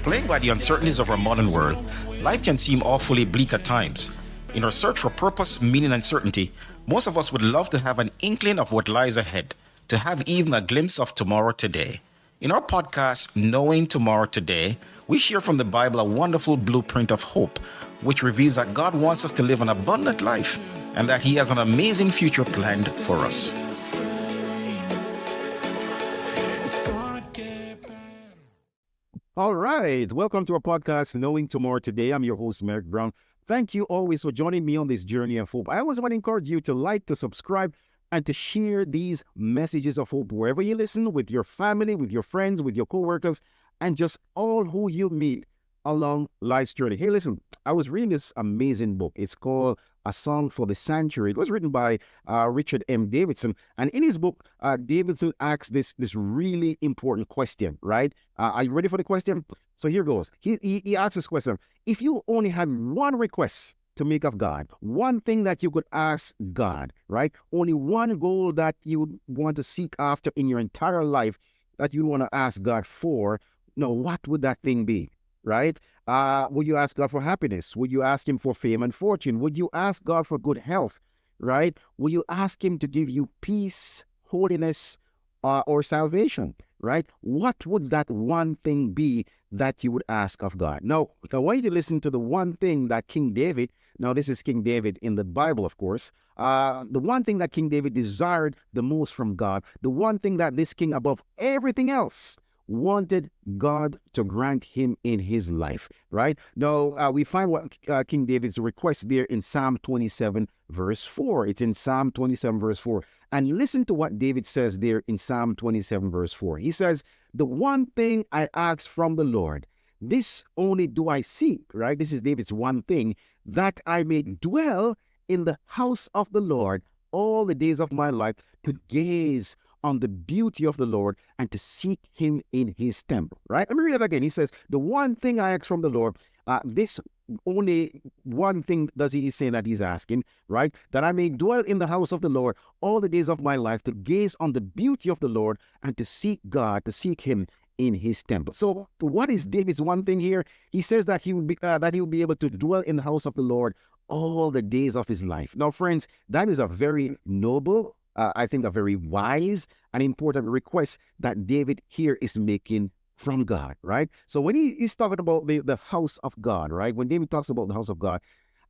Plagued by the uncertainties of our modern world, life can seem awfully bleak at times. In our search for purpose, meaning, and certainty, most of us would love to have an inkling of what lies ahead, to have even a glimpse of tomorrow today. In our podcast, Knowing Tomorrow Today, we share from the Bible a wonderful blueprint of hope, which reveals that God wants us to live an abundant life and that He has an amazing future planned for us. All right, welcome to our podcast, Knowing Tomorrow Today. I'm your host, Merrick Brown. Thank you always for joining me on this journey of hope. I always want to encourage you to like, to subscribe, and to share these messages of hope wherever you listen, with your family, with your friends, with your co-workers, and just all who you meet along life's journey. Hey, listen, I was reading this amazing book. It's called A Song for the Sanctuary. It was written by Richard M. Davidson. And in his book, Davidson asks this really important question, right? Are you ready for the question? So here goes. He asks this question. If you only had one request to make of God, one thing that you could ask God, right? Only one goal that you would want to seek after in your entire life that you want to ask God for, now what would that thing be? Right? Would you ask God for happiness? Would you ask Him for fame and fortune? Would you ask God for good health? Right? Would you ask Him to give you peace, holiness, or salvation? Right? What would that one thing be that you would ask of God? Now, I want you to listen to the one thing that King David, now this is King David in the Bible, of course, the one thing that King David desired the most from God, the one thing that this king above everything else wanted God to grant him in his life, right? Now, we find what King David's request there in Psalm 27, verse 4. It's in Psalm 27, verse 4. And listen to what David says there in Psalm 27, verse 4. He says, the one thing I ask from the Lord, this only do I seek, right? This is David's one thing, that I may dwell in the house of the Lord all the days of my life, to gaze on the beauty of the Lord and to seek Him in His temple, right? Let me read it again. He says, the one thing I ask from the Lord, this only one thing does He say that He's asking, right? That I may dwell in the house of the Lord all the days of my life, to gaze on the beauty of the Lord and to seek God, to seek Him in His temple. So what is David's one thing here? He says that he will be able to dwell in the house of the Lord all the days of his life. Now, friends, that is a very noble, I think a very wise and important request that David here is making from God, right? So when he's talking about the house of God, right? When David talks about the house of God,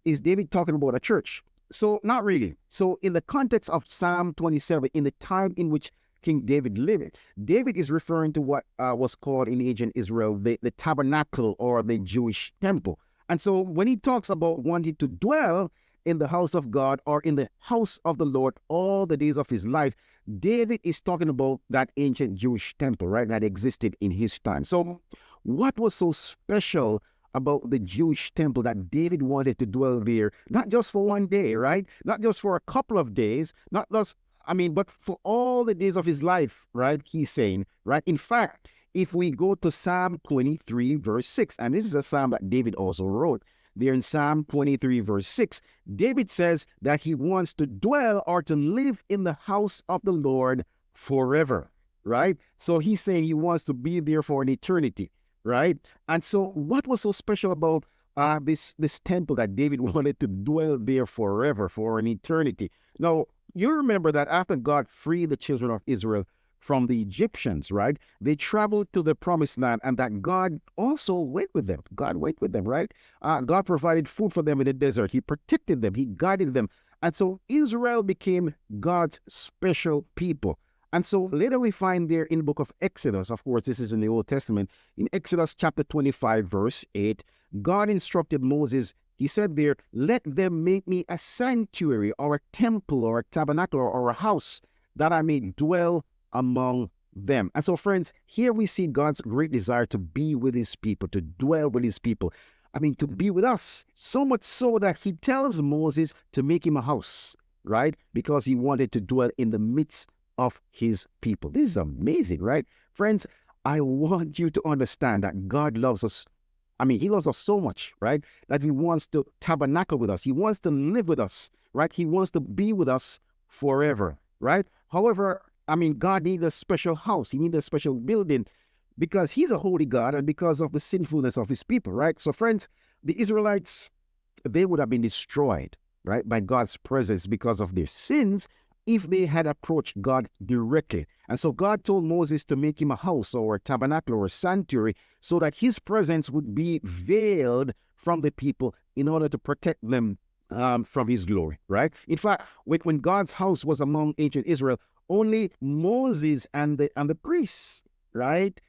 is David talking about a church? So not really. So in the context of Psalm 27, in the time in which King David lived, David is referring to what was called in ancient Israel the tabernacle, or the Jewish temple. And so when he talks about wanting to dwell in the house of God, or in the house of the Lord all the days of his life, David is talking about that ancient Jewish temple, right, that existed in his time. So what was so special about the Jewish temple that David wanted to dwell there, not just for one day, right? Not just for a couple of days, but for all the days of his life, right? He's saying, right? In fact, if we go to Psalm 23, verse 6, and this is a psalm that David also wrote, there in Psalm 23, verse 6, David says that he wants to dwell or to live in the house of the Lord forever, right? So he's saying he wants to be there for an eternity, right? And so what was so special about this temple that David wanted to dwell there forever, for an eternity? Now, you remember that after God freed the children of Israel from the Egyptians, right? They traveled to the promised land, and that God also went with them. God went with them, right? God provided food for them in the desert. He protected them. He guided them. And so Israel became God's special people. And so later we find there in the book of Exodus, of course, this is in the Old Testament, in Exodus chapter 25, verse 8, God instructed Moses. He said there, let them make me a sanctuary, or a temple, or a tabernacle, or a house, that I may dwell among them. And so, friends, here we see God's great desire to be with his people, to dwell with his people. To be with us, so much so that he tells Moses to make him a house, right? Because he wanted to dwell in the midst of his people. This is amazing, right? Friends, I want you to understand that God loves us. He loves us so much, right? That he wants to tabernacle with us. He wants to live with us, right? He wants to be with us forever, right? However, God needed a special house. He needed a special building because he's a holy God and because of the sinfulness of his people, right? So, friends, the Israelites, they would have been destroyed, right, by God's presence because of their sins if they had approached God directly. And so God told Moses to make him a house or a tabernacle or a sanctuary so that his presence would be veiled from the people in order to protect them from his glory, right? In fact, when God's house was among ancient Israel, only Moses and the priests, right,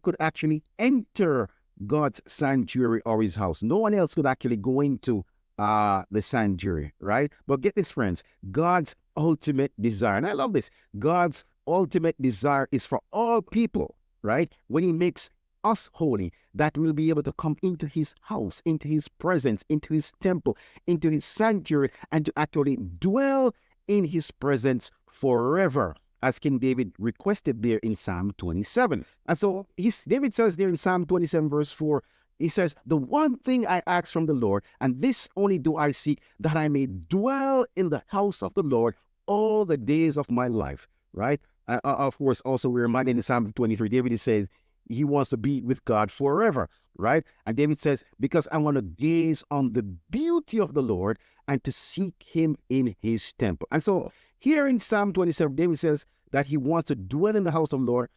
could actually enter God's sanctuary or his house. No one else could actually go into the sanctuary, right? But get this, friends, God's ultimate desire, and I love this, God's ultimate desire is for all people, right? When he makes us holy, that we'll be able to come into his house, into his presence, into his temple, into his sanctuary, and to actually dwell in his presence forever, as King David requested there in Psalm 27. And so David says there in Psalm 27 verse 4, he says, the one thing I ask from the Lord, and this only do I seek, that I may dwell in the house of the Lord all the days of my life, right? Of course, also we're reminded in Psalm 23, David says he wants to be with God forever, right? And David says, because I want to gaze on the beauty of the Lord and to seek him in his temple. And so here in Psalm 27, David says that he wants to dwell in the house of the Lord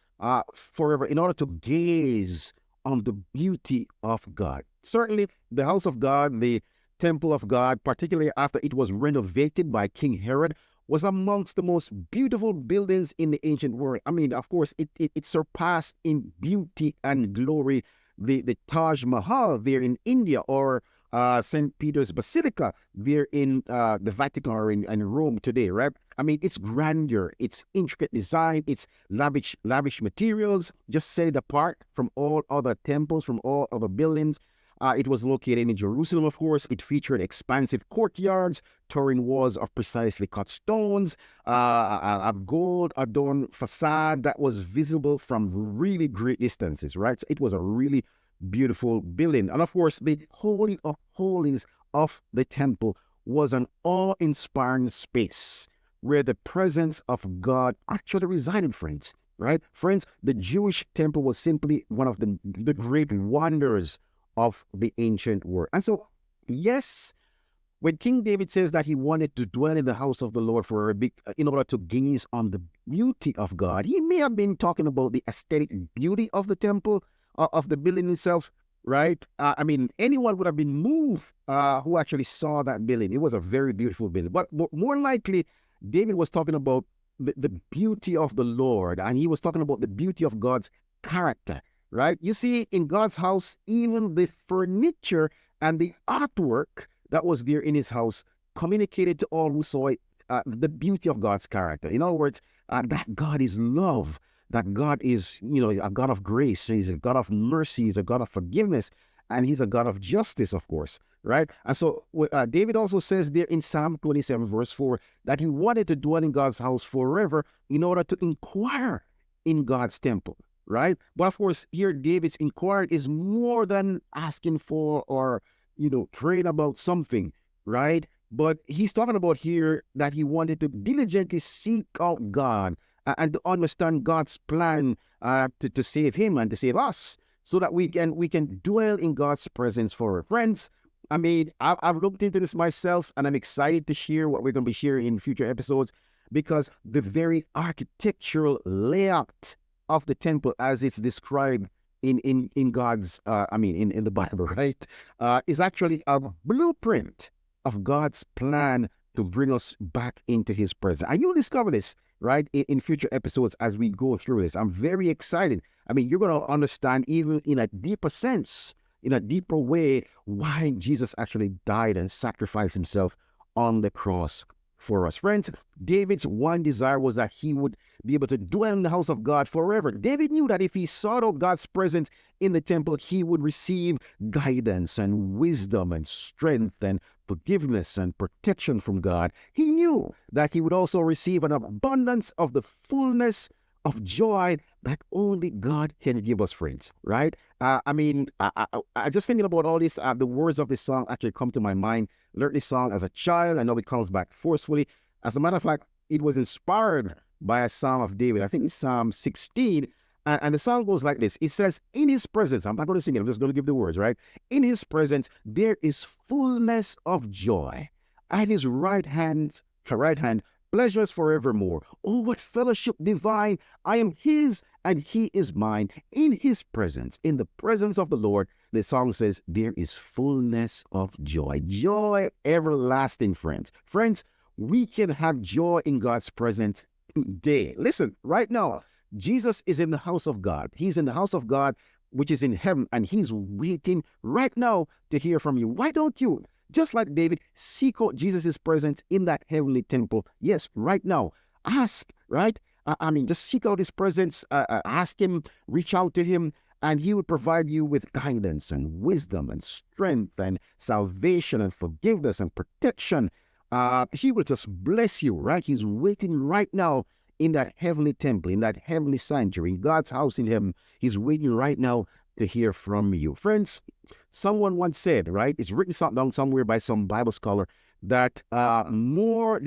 forever in order to gaze on the beauty of God. Certainly, the house of God, the temple of God, particularly after it was renovated by King Herod, was amongst the most beautiful buildings in the ancient world. Of course, it surpassed in beauty and glory the Taj Mahal there in India, or St. Peter's Basilica there in the Vatican or in Rome today, right? It's grandeur, it's intricate design, it's lavish materials, just set it apart from all other temples, from all other buildings. It was located in Jerusalem, of course. It featured expansive courtyards, towering walls of precisely cut stones, a gold-adorned facade that was visible from really great distances, right? So it was a really beautiful building. And of course, the Holy of Holies of the temple was an awe-inspiring space where the presence of God actually resided, friends, right? Friends, the Jewish temple was simply one of the great wonders of the ancient world. And so, yes, when King David says that he wanted to dwell in the house of the Lord in order to gaze on the beauty of God, he may have been talking about the aesthetic beauty of the temple, of the building itself, right? Anyone would have been moved who actually saw that building. It was a very beautiful building. But more likely, David was talking about the beauty of the Lord, and he was talking about the beauty of God's character, right? You see, in God's house, even the furniture and the artwork that was there in his house communicated to all who saw it the beauty of God's character. In other words, that God is love, that God is, a God of grace. He's a God of mercy. He's a God of forgiveness, and he's a God of justice, of course, right? And so David also says there in Psalm 27, verse 4, that he wanted to dwell in God's house forever in order to inquire in God's temple, right? But of course, here David's inquiry is more than asking for or, praying about something, right? But he's talking about here that he wanted to diligently seek out God and to understand God's plan to save him and to save us, so that we can dwell in God's presence forever. Friends, I've looked into this myself, and I'm excited to share what we're going to be sharing in future episodes, because the very architectural layout of the temple, as it's described in God's, in the Bible, right, is actually a blueprint of God's plan to bring us back into his presence. And you'll discover this, right, in future episodes as we go through this. I'm very excited. You're going to understand even in a deeper sense, in a deeper way, why Jesus actually died and sacrificed himself on the cross for us. Friends, David's one desire was that he would be able to dwell in the house of God forever. David knew that if he sought out God's presence in the temple, he would receive guidance and wisdom and strength and forgiveness and protection from God. He knew that he would also receive an abundance of the fullness of joy that only God can give us, friends, right? I just thinking about all this, the words of this song actually come to my mind. Learned this song as a child. I know it comes back forcefully. As a matter of fact, it was inspired by a Psalm of David. I think it's Psalm 16. And the song goes like this. It says, in his presence, I'm not going to sing it, I'm just going to give the words, right? In his presence, there is fullness of joy. At his right hand, pleasures forevermore. Oh, what fellowship divine. I am his and he is mine. In his presence, in the presence of the Lord, the song says, there is fullness of joy. Joy everlasting, friends. Friends, we can have joy in God's presence today. Listen, right now, Jesus is in the house of God. He's in the house of God, which is in heaven, and he's waiting right now to hear from you. Why don't you, just like David, seek out Jesus' presence in that heavenly temple? Yes, right now. Ask, right? Just seek out his presence, ask him, reach out to him, and he will provide you with guidance and wisdom and strength and salvation and forgiveness and protection. He will just bless you, right? He's waiting right now in that heavenly temple, in that heavenly sanctuary, in God's house in heaven. He's waiting right now to hear from you. Friends, someone once said, right, it's written down somewhere by some Bible scholar, that more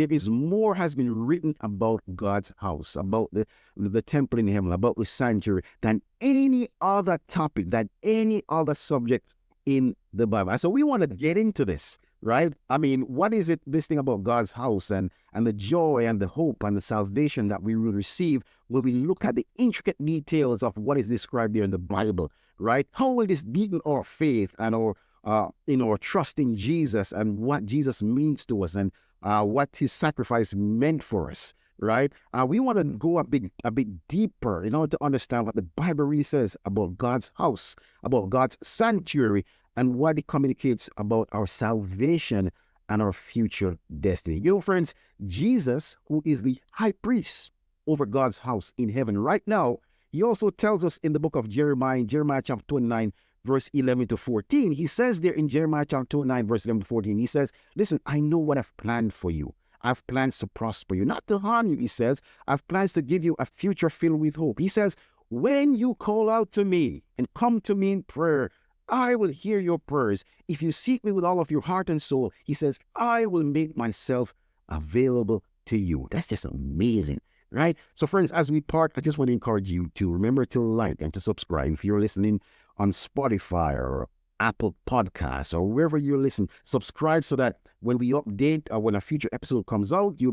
has been written about God's house, about the temple in heaven, about the sanctuary, than any other topic, than any other subject in the Bible. And so we want to get into this, right? What is it, this thing about God's house and the joy and the hope and the salvation that we will receive when we look at the intricate details of what is described there in the Bible, right? How will this deepen our faith and our trust in Jesus and what Jesus means to us and what his sacrifice meant for us, right? We want to go a bit deeper in order to understand what the Bible really says about God's house, about God's sanctuary, and what it communicates about our salvation and our future destiny. You know, friends, Jesus, who is the high priest over God's house in heaven right now, he also tells us in the book of Jeremiah, in Jeremiah chapter 29, verse 11 to 14, he says there in Jeremiah chapter 29, verse 11 to 14, he says, listen, I know what I've planned for you. I've plans to prosper you, not to harm you, he says. I've plans to give you a future filled with hope. He says, when you call out to me and come to me in prayer, I will hear your prayers. If you seek me with all of your heart and soul, he says, I will make myself available to you. That's just amazing, right? So friends, as we part, I just want to encourage you to remember to like and to subscribe. If you're listening on Spotify or Apple Podcasts or wherever you listen, subscribe so that when we update or when a future episode comes out, you'll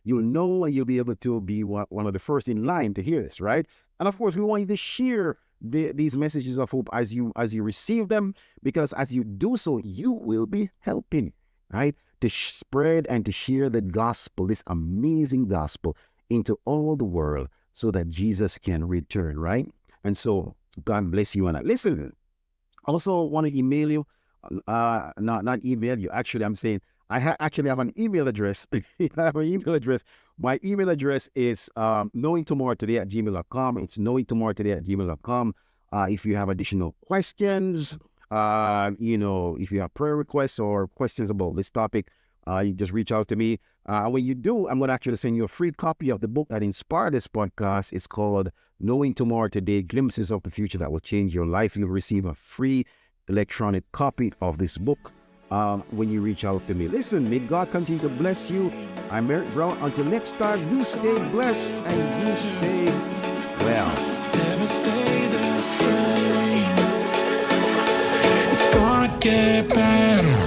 know and you'll be able to be one of the first in line to hear this, right? And of course, we want you to share these messages of hope as you receive them, because as you do so, you will be helping, right, to spread and to share the gospel, this amazing gospel, into all the world so that Jesus can return, right? And so God bless you. And listen, I also want to email you, not email you. Actually, I'm saying I actually have an email address. I have an email address. My email address is knowingtomorrowtoday@gmail.com. It's knowingtomorrowtoday@gmail.com. If you have additional questions, if you have prayer requests or questions about this topic, you just reach out to me. When you do, I'm going to actually send you a free copy of the book that inspired this podcast. It's called Knowing Tomorrow Today, Glimpses of the Future That Will Change Your Life. You'll receive a free electronic copy of this book when you reach out to me. Listen, may God continue to bless you. I'm Merrick Brown. Until next time, you stay blessed and you stay well. Never stay the same. It's gonna get better.